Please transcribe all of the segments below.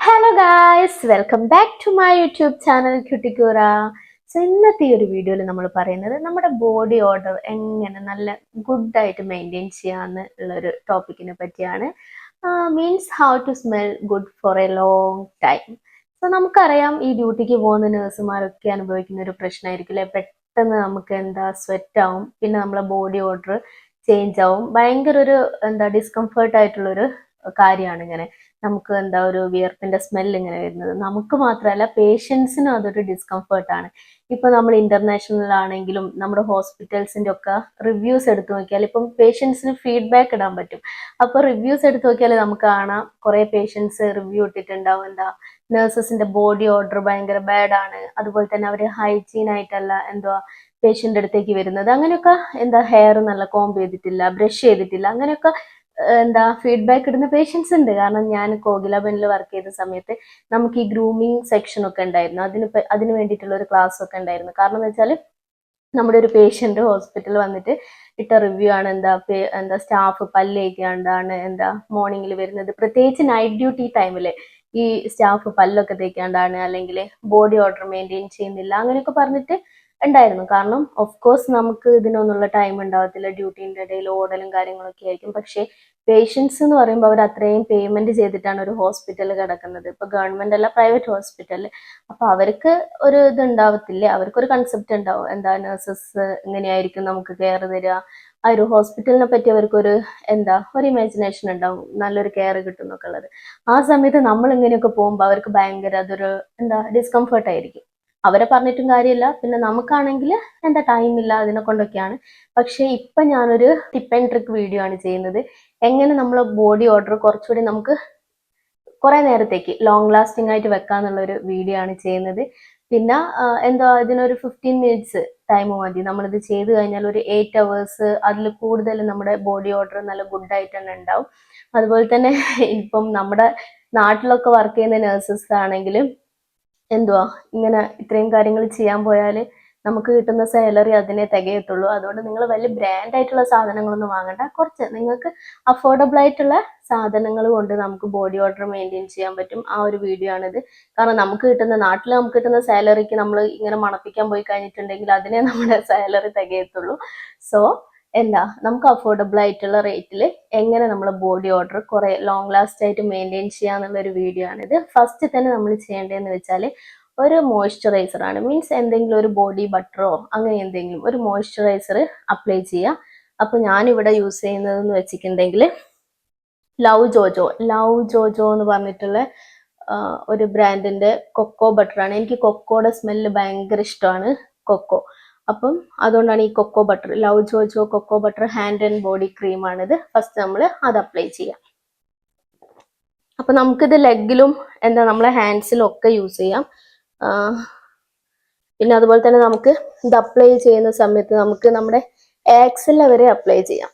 Hello guys, welcome back to my YouTube channel Cuticura. So ഇന്നത്തെ ഈ ഒരു വീഡിയോയിൽ നമ്മൾ പറയുന്നത് നമ്മുടെ ബോഡി ഓർഡർ എങ്ങനെ നല്ല ഗുഡായിട്ട് മെയിൻറ്റെയിൻ ചെയ്യാമെന്ന് ഉള്ളൊരു ടോപ്പിക്കിനെ പറ്റിയാണ്. Means how to smell good for a long time. So നമുക്കറിയാം, ഈ ഡ്യൂട്ടിക്ക് പോകുന്ന നഴ്സുമാരൊക്കെ അനുഭവിക്കുന്ന ഒരു പ്രശ്നമായിരിക്കും അല്ലെ. പെട്ടെന്ന് നമുക്ക് സ്വെറ്റ് ആവും, പിന്നെ നമ്മളെ ബോഡി ഓർഡർ ചേഞ്ച് ആവും. ഭയങ്കര ഒരു ഡിസ്കംഫേർട്ട് ആയിട്ടുള്ളൊരു കാര്യമാണ് ഇങ്ങനെ നമുക്ക് ഒരു വിയർപ്പിന്റെ സ്മെൽ ഇങ്ങനെ വരുന്നത്. നമുക്ക് മാത്രമല്ല, പേഷ്യൻസിനും അതൊരു ഡിസ്കംഫേർട്ടാണ്. ഇപ്പൊ നമ്മൾ ഇന്റർനാഷണൽ ആണെങ്കിലും നമ്മുടെ ഹോസ്പിറ്റൽസിന്റെ ഒക്കെ റിവ്യൂസ് എടുത്തു നോക്കിയാൽ ഇപ്പം പേഷ്യൻസിന് ഫീഡ്ബാക്ക് ഇടാൻ പറ്റും. അപ്പൊ റിവ്യൂസ് എടുത്തു നോക്കിയാൽ നമുക്ക് കാണാം, കുറെ പേഷ്യൻസ് റിവ്യൂ ഇട്ടിട്ടുണ്ടാവും. നഴ്സസിന്റെ ബോഡി ഓർഡർ ഭയങ്കര ബാഡ് ആണ്, അതുപോലെ തന്നെ അവര് ഹൈജീൻ ആയിട്ടല്ല പേഷ്യന്റ് അടുത്തേക്ക് വരുന്നത്, അങ്ങനെയൊക്കെ ഹെയർ നല്ല കോംബ് ചെയ്തിട്ടില്ല, ബ്രഷ് ചെയ്തിട്ടില്ല, അങ്ങനെയൊക്കെ ഫീഡ്ബാക്ക് ഇടുന്ന പേഷ്യൻസ് ഉണ്ട്. കാരണം ഞാൻ കോകിലാബനിൽ വർക്ക് ചെയ്ത സമയത്ത് നമുക്ക് ഈ ഗ്രൂമിങ് സെക്ഷൻ ഒക്കെ ഉണ്ടായിരുന്നു. അതിന് വേണ്ടിയിട്ടുള്ള ഒരു ക്ലാസ് ഒക്കെ ഉണ്ടായിരുന്നു. കാരണം എന്ന് വെച്ചാൽ നമ്മുടെ ഒരു ഹോസ്പിറ്റലിൽ വന്നിട്ട് ഇട്ട റിവ്യൂ ആണ് സ്റ്റാഫ് പല്ലേക്കാണ്ടാണ് മോർണിംഗിൽ വരുന്നത്, പ്രത്യേകിച്ച് നൈറ്റ് ഡ്യൂട്ടി ടൈമില് ഈ സ്റ്റാഫ് പല്ലൊക്കെ തേക്കാണ്ടാണ്, അല്ലെങ്കിൽ ബോഡി ഓർഡർ മെയിൻറ്റെയിൻ ചെയ്യുന്നില്ല, അങ്ങനെയൊക്കെ പറഞ്ഞിട്ട് ഉണ്ടായിരുന്നു. കാരണം ഓഫ് കോഴ്സ് നമുക്ക് ഇതിനൊന്നുള്ള ടൈം ഉണ്ടാവത്തില്ല, ഡ്യൂട്ടിന്റെ ഇടയിൽ ഓടലും കാര്യങ്ങളൊക്കെ ആയിരിക്കും. പക്ഷേ പേഷ്യൻസ് എന്ന് പറയുമ്പോൾ അവർ അത്രയും പേയ്മെന്റ് ചെയ്തിട്ടാണ് ഒരു ഹോസ്പിറ്റലിൽ കിടക്കുന്നത്. ഇപ്പൊ ഗവൺമെന്റ് അല്ല, പ്രൈവറ്റ് ഹോസ്പിറ്റലിൽ. അപ്പൊ അവർക്ക് ഒരു ഇത് ഉണ്ടാവത്തില്ലേ, അവർക്കൊരു കൺസെപ്റ്റ് ഉണ്ടാവും, നഴ്സസ് ഇങ്ങനെയായിരിക്കും നമുക്ക് കെയർ തരിക, ആ ഒരു ഹോസ്പിറ്റലിനെ പറ്റി അവർക്കൊരു ഒരു ഇമാജിനേഷൻ ഉണ്ടാവും, നല്ലൊരു കെയർ കിട്ടും എന്നൊക്കെ ഉള്ളത്. ആ സമയത്ത് നമ്മൾ ഇങ്ങനെയൊക്കെ പോകുമ്പോൾ അവർക്ക് ഭയങ്കര അതൊരു ഡിസ്കംഫർട്ട് ആയിരിക്കും. അവരെ പറഞ്ഞിട്ടും കാര്യമില്ല. പിന്നെ നമുക്കാണെങ്കിൽ ടൈം ഇല്ല, അതിനെ കൊണ്ടൊക്കെയാണ്. പക്ഷെ ഇപ്പൊ ഞാനൊരു ടിപ്പ് ആൻഡ് ട്രിക്ക് വീഡിയോ ആണ് ചെയ്യുന്നത്, എങ്ങനെ നമ്മളെ ബോഡി ഓർഡർ കുറച്ചുകൂടി നമുക്ക് കുറെ നേരത്തേക്ക് ലോങ് ലാസ്റ്റിംഗ് ആയിട്ട് വെക്കാന്നുള്ള ഒരു വീഡിയോ ആണ് ചെയ്യുന്നത്. പിന്നെ ഇതിനൊരു 15 മിനിറ്റ്സ് ടൈം മതി. നമ്മളിത് ചെയ്ത് കഴിഞ്ഞാൽ ഒരു 8 അവേഴ്സ് അതിൽ കൂടുതൽ നമ്മുടെ ബോഡി ഓർഡർ നല്ല ഗുഡായിട്ട് തന്നെ ഉണ്ടാവും. അതുപോലെ തന്നെ ഇപ്പം നമ്മുടെ നാട്ടിലൊക്കെ വർക്ക് ചെയ്യുന്ന നഴ്സസ് ആണെങ്കിലും ഇങ്ങനെ ഇത്രയും കാര്യങ്ങൾ ചെയ്യാൻ പോയാൽ നമുക്ക് കിട്ടുന്ന സാലറി അതിനെ തികയത്തുള്ളൂ. അതുകൊണ്ട് നിങ്ങൾ വലിയ ബ്രാൻഡ് ആയിട്ടുള്ള സാധനങ്ങളൊന്നും വാങ്ങണ്ട, കുറച്ച് നിങ്ങൾക്ക് അഫോർഡബിൾ ആയിട്ടുള്ള സാധനങ്ങൾ കൊണ്ട് നമുക്ക് ബോഡി ഓർഡർ മെയിൻറ്റെയിൻ ചെയ്യാൻ പറ്റും. ആ ഒരു വീഡിയോ ആണിത്. കാരണം നാട്ടിൽ നമുക്ക് കിട്ടുന്ന സാലറിക്ക് നമ്മൾ ഇങ്ങനെ മണപ്പിക്കാൻ പോയി കഴിഞ്ഞിട്ടുണ്ടെങ്കിൽ അതിനെ നമ്മുടെ സാലറി തികയത്തുള്ളൂ. സോ നമുക്ക് അഫോർഡബിൾ ആയിട്ടുള്ള റേറ്റിൽ എങ്ങനെ നമ്മളെ ബോഡി ഓർഡർ കുറെ ലോങ് ലാസ്റ്റ് ആയിട്ട് മെയിൻറ്റെയിൻ ചെയ്യാന്നുള്ള ഒരു വീഡിയോ ആണിത്. ഫസ്റ്റ് തന്നെ നമ്മൾ ചെയ്യേണ്ടതെന്ന് വെച്ചാൽ ഒരു മോയ്സ്ചറൈസർ ആണ്. മീൻസ് എന്തെങ്കിലും ഒരു ബോഡി ബട്ടറോ അങ്ങനെ എന്തെങ്കിലും ഒരു മോയ്സ്ചറൈസർ അപ്ലൈ ചെയ്യാം. അപ്പൊ ഞാനിവിടെ യൂസ് ചെയ്യുന്നതെന്ന് വെച്ചിട്ടുണ്ടെങ്കിൽ ലവ് ജോജോ എന്ന് പറഞ്ഞിട്ടുള്ള ഒരു ബ്രാൻഡിന്റെ കൊക്കോ ബട്ടറാണ്. എനിക്ക് കൊക്കോയുടെ സ്മെല്ല് ഭയങ്കര ഇഷ്ടമാണ്, കൊക്കോ. അപ്പം അതുകൊണ്ടാണ് ഈ cocoa butter, love jojo cocoa butter hand and body ക്രീമാണിത്. ഫസ്റ്റ് നമ്മൾ അത് അപ്ലൈ ചെയ്യാം. അപ്പൊ നമുക്കിത് ലെഗിലും നമ്മളെ ഹാൻഡ്സിലും ഒക്കെ യൂസ് ചെയ്യാം. പിന്നെ അതുപോലെ തന്നെ നമുക്ക് ഇത് അപ്ലൈ ചെയ്യുന്ന സമയത്ത് നമുക്ക് നമ്മുടെ ആക്സിൽ വരെ അപ്ലൈ ചെയ്യാം.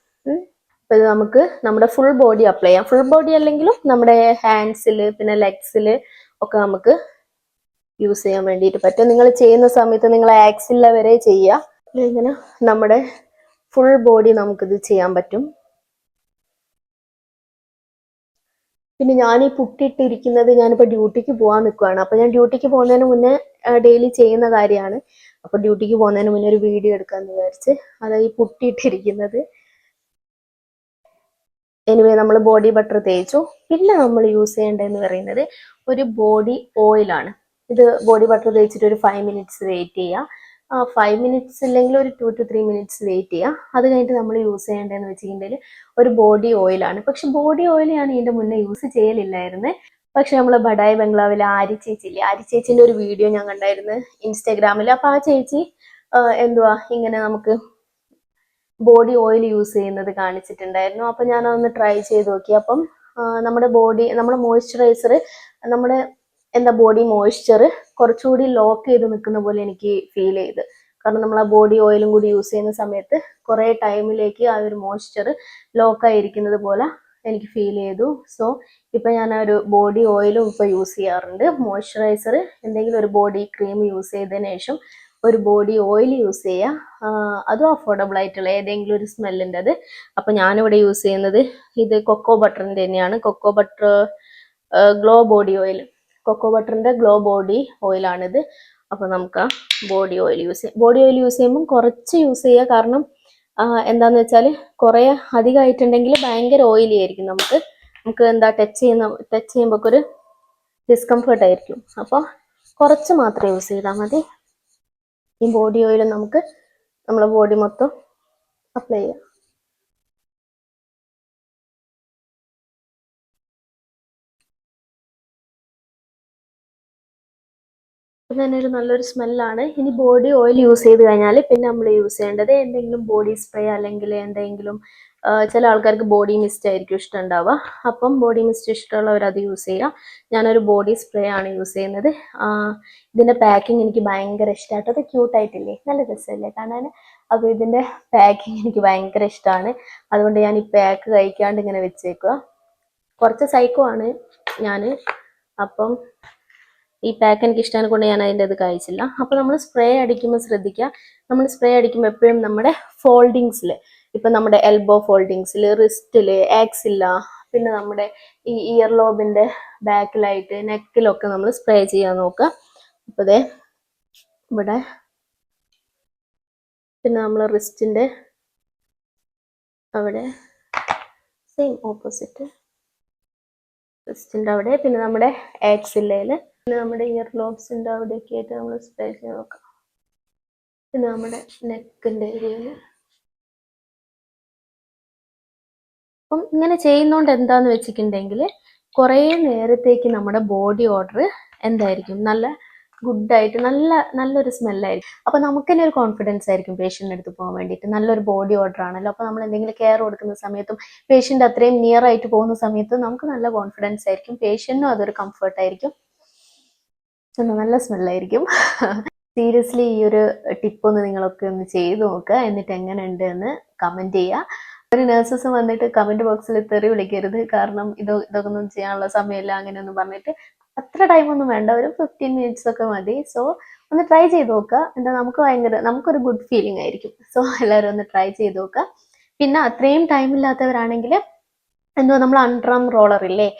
അപ്പൊ ഇത് നമുക്ക് നമ്മുടെ ഫുൾ ബോഡി അപ്ലൈ ചെയ്യാം. ഫുൾ ബോഡി അല്ലെങ്കിലും നമ്മുടെ ഹാൻഡ്സിൽ പിന്നെ ലെഗ്സിൽ ഒക്കെ നമുക്ക് യൂസ് ചെയ്യാൻ വേണ്ടിയിട്ട് പറ്റും. നിങ്ങൾ ചെയ്യുന്ന സമയത്ത് നിങ്ങൾ ആക്സിൽ വരെ ചെയ്യുക. ഇങ്ങനെ നമ്മുടെ ഫുൾ ബോഡി നമുക്കിത് ചെയ്യാൻ പറ്റും. പിന്നെ ഞാൻ ഈ പുട്ടിയിട്ടിരിക്കുന്നത് ഞാനിപ്പോൾ ഡ്യൂട്ടിക്ക് പോകാൻ നിൽക്കുകയാണ്. അപ്പൊ ഞാൻ ഡ്യൂട്ടിക്ക് പോകുന്നതിന് മുന്നേ ഡെയിലി ചെയ്യുന്ന കാര്യമാണ്. അപ്പൊ ഡ്യൂട്ടിക്ക് പോകുന്നതിന് മുന്നേ ഒരു വീഡിയോ എടുക്കാന്ന് വിചാരിച്ച് അതായത് ഈ പുട്ടിയിട്ടിരിക്കുന്നത്. എനിവേ നമ്മൾ ബോഡി ബട്ടർ തേച്ചു. പിന്നെ നമ്മൾ യൂസ് ചെയ്യേണ്ടതെന്ന് പറയുന്നത് ഒരു ബോഡി ഓയിലാണ്. ഇത് ബോഡി ബട്ടർ തേച്ചിട്ട് ഒരു 5 മിനിറ്റ്സ് വെയിറ്റ് ചെയ്യുക. 5 മിനിറ്റ്സ് ഇല്ലെങ്കിൽ ഒരു 2 to 3 മിനിറ്റ്സ് വെയിറ്റ് ചെയ്യുക. അത് കഴിഞ്ഞിട്ട് നമ്മൾ യൂസ് ചെയ്യേണ്ടതെന്ന് വെച്ചിട്ടുണ്ടെങ്കിൽ ഒരു ബോഡി ഓയിലാണ്. പക്ഷെ ബോഡി ഓയിൽ ഞാൻ ഇതിന്റെ മുന്നേ യൂസ് ചെയ്യലില്ലായിരുന്നു. പക്ഷെ നമ്മൾ ബഡായി ബംഗ്ലാവിലെ ആരി ചേച്ചിയില്ലേ, ആരി ചേച്ചിന്റെ ഒരു വീഡിയോ ഞാൻ കണ്ടായിരുന്നു ഇൻസ്റ്റാഗ്രാമിൽ. അപ്പൊ ആ ചേച്ചി ഇങ്ങനെ നമുക്ക് ബോഡി ഓയിൽ യൂസ് ചെയ്യുന്നത് കാണിച്ചിട്ടുണ്ടായിരുന്നു. അപ്പൊ ഞാൻ അതൊന്ന് ട്രൈ ചെയ്ത് നോക്കി. അപ്പം നമ്മുടെ മോയ്സ്ചറൈസർ നമ്മുടെ ബോഡി മോയ്സ്ചർ കുറച്ചുകൂടി ലോക്ക് ചെയ്ത് നിൽക്കുന്ന പോലെ എനിക്ക് ഫീൽ ചെയ്ത്. കാരണം നമ്മൾ ആ ബോഡി ഓയിലും കൂടി യൂസ് ചെയ്യുന്ന സമയത്ത് കുറെ ടൈമിലേക്ക് ആ ഒരു മോയ്സ്ചർ ലോക്കായിരിക്കുന്നത് പോലെ എനിക്ക് ഫീൽ ചെയ്തു. സോ ഇപ്പൊ ഞാൻ ഒരു ബോഡി ഓയിലും ഇപ്പൊ യൂസ് ചെയ്യാറുണ്ട്. മോയ്സ്ചറൈസർ എന്തെങ്കിലും ഒരു ബോഡി ക്രീം യൂസ് ചെയ്തതിനു ശേഷം ഒരു ബോഡി ഓയിൽ യൂസ് ചെയ്യുക. അതും അഫോർഡബിൾ ആയിട്ടുള്ള ഏതെങ്കിലും ഒരു സ്മെല്ലിൻ്റെ അത്. അപ്പൊ ഞാനിവിടെ യൂസ് ചെയ്യുന്നത് ഇത് കൊക്കോ ബട്ടറിന്റെ തന്നെയാണ്, cocoa butter glow body oil. Cocoa ബട്ടറിന്റെ ഗ്ലോ ബോഡി ഓയിലാണിത്. അപ്പോൾ നമുക്ക് ബോഡി ഓയിൽ യൂസ് ചെയ്യാം. ബോഡി ഓയിൽ യൂസ് ചെയ്യുമ്പോൾ കുറച്ച് യൂസ് ചെയ്യുക. കാരണം എന്താന്ന് വെച്ചാൽ കുറേ അധികമായിട്ടുണ്ടെങ്കിൽ ഭയങ്കര ഓയിലി ആയിരിക്കും. നമുക്ക് എന്താ ടച്ച് ചെയ്യുമ്പോൾ ഒരു ഡിസ്കംഫർട്ട് ആയിരിക്കും. അപ്പോൾ കുറച്ച് മാത്രം യൂസ് ചെയ്താൽ മതി. ഈ ബോഡി ഓയിൽ നമുക്ക് നമ്മളെ ബോഡി മൊത്തം അപ്ലൈ ചെയ്യാം. തന്നെ ഒരു നല്ലൊരു സ്മെല്ലാണ്. ഇനി ബോഡി ഓയിൽ യൂസ് ചെയ്ത് കഴിഞ്ഞാൽ പിന്നെ നമ്മൾ യൂസ് ചെയ്യേണ്ടത് എന്തെങ്കിലും ബോഡി സ്പ്രേ അല്ലെങ്കിൽ എന്തെങ്കിലും ചില ആൾക്കാർക്ക് ബോഡി മിസ്റ്റ് ആയിരിക്കും ഇഷ്ടമുണ്ടാവുക. അപ്പം ബോഡി മിസ്റ്റ് ഇഷ്ടമുള്ളവർ അത് യൂസ് ചെയ്യാം. ഞാനൊരു ബോഡി സ്പ്രേ ആണ് യൂസ് ചെയ്യുന്നത്. ഇതിന്റെ പാക്കിങ് എനിക്ക് ഭയങ്കര ഇഷ്ടമായിട്ട്. അത് ക്യൂട്ടായിട്ടില്ലേ, നല്ല രസമല്ലേ കാണാൻ. അപ്പോൾ ഇതിന്റെ പാക്കിങ് എനിക്ക് ഭയങ്കര ഇഷ്ടമാണ്. അതുകൊണ്ട് ഞാൻ ഈ പാക്ക് കഴിക്കാണ്ട് ഇങ്ങനെ വെച്ചേക്കുക. കുറച്ച് സൈക്കോ ആണ് ഞാൻ. അപ്പം ഈ പാക്ക് എനിക്ക് ഇഷ്ടമാണ് കൊണ്ട് ഞാൻ അതിൻ്റെ അത് കഴിച്ചില്ല. അപ്പോൾ നമ്മൾ സ്പ്രേ അടിക്കുമ്പോൾ ശ്രദ്ധിക്കുക. നമ്മൾ സ്പ്രേ അടിക്കുമ്പോൾ എപ്പോഴും നമ്മുടെ ഫോൾഡിങ്സിൽ, ഇപ്പം നമ്മുടെ എൽബോ ഫോൾഡിങ്സിൽ, റിസ്റ്റിൽ, ആക്സില്ല, പിന്നെ നമ്മുടെ ഈ ഇയർ ലോബിൻ്റെ ബാക്കിലായിട്ട് നെക്കിലൊക്കെ നമ്മൾ സ്പ്രേ ചെയ്യാൻ നോക്കുക. അപ്പോൾ ദേ ഇവിടെ പിന്നെ നമ്മൾ റിസ്റ്റിൻ്റെ അവിടെ സെയിം ഓപ്പോസിറ്റ് റിസ്റ്റിൻ്റെ അവിടെ, പിന്നെ നമ്മുടെ ആക്സില്ലയിൽ, പിന്നെ നമ്മുടെ ഇയർ ലോബ്സിൻ്റെ അവിടെയൊക്കെ ആയിട്ട് നമ്മൾ സ്പ്രേ ചെയ്ത് നോക്കാം. പിന്നെ നമ്മുടെ നെക്കിൻ്റെ ഏരിയയിൽ. അപ്പം ഇങ്ങനെ ചെയ്യുന്നതുകൊണ്ട് എന്താന്ന് വെച്ചിട്ടുണ്ടെങ്കിൽ കുറേ നേരത്തേക്ക് നമ്മുടെ ബോഡി ഓർഡർ എന്തായിരിക്കും, നല്ല ഗുഡായിട്ട് നല്ലൊരു സ്മെല്ലായിരിക്കും. അപ്പോൾ നമുക്ക് തന്നെ ഒരു കോൺഫിഡൻസ് ആയിരിക്കും പേഷ്യൻ്റെ അടുത്ത് പോകാൻ വേണ്ടിയിട്ട്. നല്ലൊരു ബോഡി ഓർഡർ ആണല്ലോ. അപ്പോൾ നമ്മൾ എന്തെങ്കിലും കെയർ കൊടുക്കുന്ന സമയത്തും പേഷ്യൻ്റ് അത്രയും നിയർ ആയിട്ട് പോകുന്ന സമയത്തും നമുക്ക് നല്ല കോൺഫിഡൻസ് ആയിരിക്കും. പേഷ്യൻറ്റിനും അതൊരു കംഫർട്ടായിരിക്കും. നല്ല സ്മെല്ലായിരിക്കും. സീരിയസ്ലി ഈ ഒരു ടിപ്പ് ഒന്ന് നിങ്ങളൊക്കെ ഒന്ന് ചെയ്ത് നോക്കുക. എന്നിട്ട് എങ്ങനെയുണ്ട് എന്ന് കമൻറ്റ് ചെയ്യുക. ഒരു നഴ്സസ് വന്നിട്ട് കമൻറ്റ് ബോക്സിൽ തെറി വിളിക്കരുത്. കാരണം ഇതൊക്കെ ഒന്നും ചെയ്യാനുള്ള സമയമില്ല അങ്ങനെയൊന്നും പറഞ്ഞിട്ട്. അത്ര ടൈമൊന്നും വേണ്ട, ഒരു 15 minutes ഒക്കെ മതി. സോ ഒന്ന് ട്രൈ ചെയ്ത് നോക്കുക. എന്താ നമുക്കൊരു ഗുഡ് ഫീലിംഗ് ആയിരിക്കും. സോ എല്ലാവരും ഒന്ന് ട്രൈ ചെയ്ത് നോക്കുക. പിന്നെ അത്രയും ടൈം ഇല്ലാത്തവരാണെങ്കിൽ എന്തോ നമ്മൾ അൺഡ്രം റോളർ ഇല്ലേ,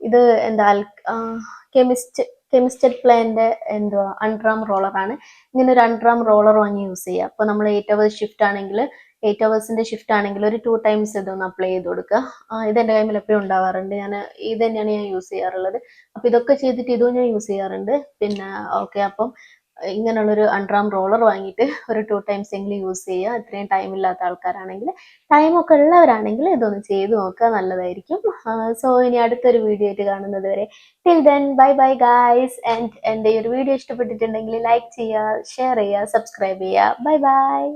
ഇത് എന്താ കെമിസ്റ്റഡ് പ്ലാന്റെ എന്തുവാ അൺഡ്രം റോളറാണ്. ഇങ്ങനെ ഒരു അൺഡ്രം റോളർ വാങ്ങി യൂസ് ചെയ്യുക. അപ്പോൾ നമ്മൾ 8 hours ഷിഫ്റ്റ് ആണെങ്കിൽ 8 hours ഷിഫ്റ്റ് ആണെങ്കിൽ ഒരു 2 times ഇതൊന്ന് അപ്ലൈ ചെയ്ത് കൊടുക്കുക. ഇതെൻ്റെ കയ്യിൽ എപ്പോഴും ഉണ്ടാവാറുണ്ട്. ഇത് തന്നെയാണ് ഞാൻ യൂസ് ചെയ്യാറുള്ളത്. അപ്പോൾ ഇതൊക്കെ ചെയ്തിട്ട് ഇതും ഞാൻ യൂസ് ചെയ്യാറുണ്ട്. പിന്നെ ഓക്കെ, അപ്പം ഇങ്ങനെയുള്ളൊരു അൺഡ്രം റോളർ വാങ്ങിയിട്ട് ഒരു 2 times എങ്കിലും യൂസ് ചെയ്യുക. ഇത്രയും ടൈം ഇല്ലാത്ത ആൾക്കാരാണെങ്കിൽ, ടൈമൊക്കെ ഉള്ളവരാണെങ്കിൽ ഇതൊന്ന് ചെയ്ത് നോക്കുക, നല്ലതായിരിക്കും. സോ ഇനി അടുത്തൊരു വീഡിയോ ആയിട്ട് കാണുന്നത് വരെ till then bye bye guys. And എൻ്റെ ഈ ഒരു വീഡിയോ ഇഷ്ടപ്പെട്ടിട്ടുണ്ടെങ്കിൽ ലൈക്ക് ചെയ്യുക, ഷെയർ ചെയ്യുക, സബ്സ്ക്രൈബ് ചെയ്യുക. Bye bye.